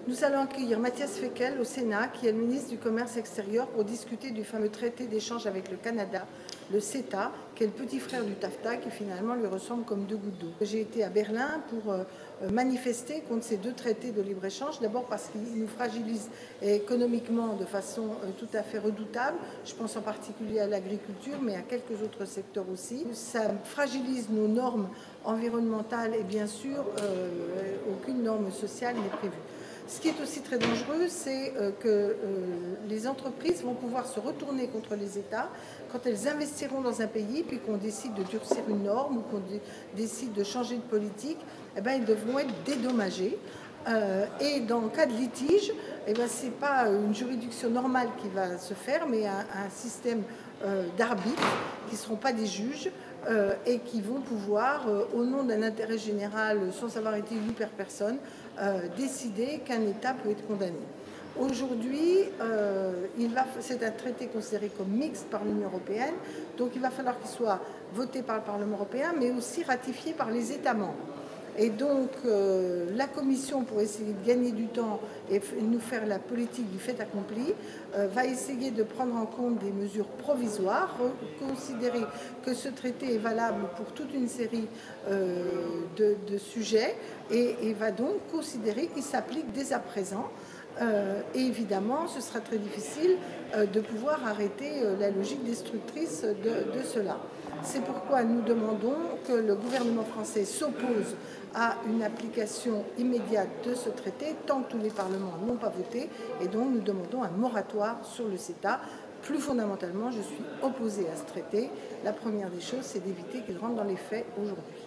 Nous allons accueillir Matthias Fekl au Sénat, qui est le ministre du Commerce extérieur, pour discuter du fameux traité d'échange avec le Canada, le CETA, qui est le petit frère du TAFTA, qui finalement lui ressemble comme deux gouttes d'eau. J'ai été à Berlin pour manifester contre ces deux traités de libre-échange, d'abord parce qu'ils nous fragilisent économiquement de façon tout à fait redoutable. Je pense en particulier à l'agriculture, mais à quelques autres secteurs aussi. Ça fragilise nos normes environnementales et bien sûr, aucune norme sociale n'est prévue. Ce qui est aussi très dangereux, c'est que les entreprises vont pouvoir se retourner contre les États quand elles investiront dans un pays, puis qu'on décide de durcir une norme ou qu'on décide de changer de politique, eh bien, ils devront être dédommagés. Et dans le cas de litige, eh ben, ce n'est pas une juridiction normale qui va se faire, mais un système d'arbitres qui ne seront pas des juges et qui vont pouvoir, au nom d'un intérêt général, sans avoir été élu par personne, décider qu'un État peut être condamné. Aujourd'hui, c'est un traité considéré comme mixte par l'Union européenne, donc il va falloir qu'il soit voté par le Parlement européen, mais aussi ratifié par les États membres. Et donc, la Commission, pour essayer de gagner du temps et nous faire la politique du fait accompli, va essayer de prendre en compte des mesures provisoires, considérer que ce traité est valable pour toute une série de sujets et va donc considérer qu'il s'applique dès à présent. Et évidemment, ce sera très difficile de pouvoir arrêter la logique destructrice de cela. C'est pourquoi nous demandons que le gouvernement français s'oppose à une application immédiate de ce traité tant que tous les parlements n'ont pas voté, et donc nous demandons un moratoire sur le CETA. Plus fondamentalement, je suis opposée à ce traité. La première des choses, c'est d'éviter qu'il rentre dans les faits aujourd'hui.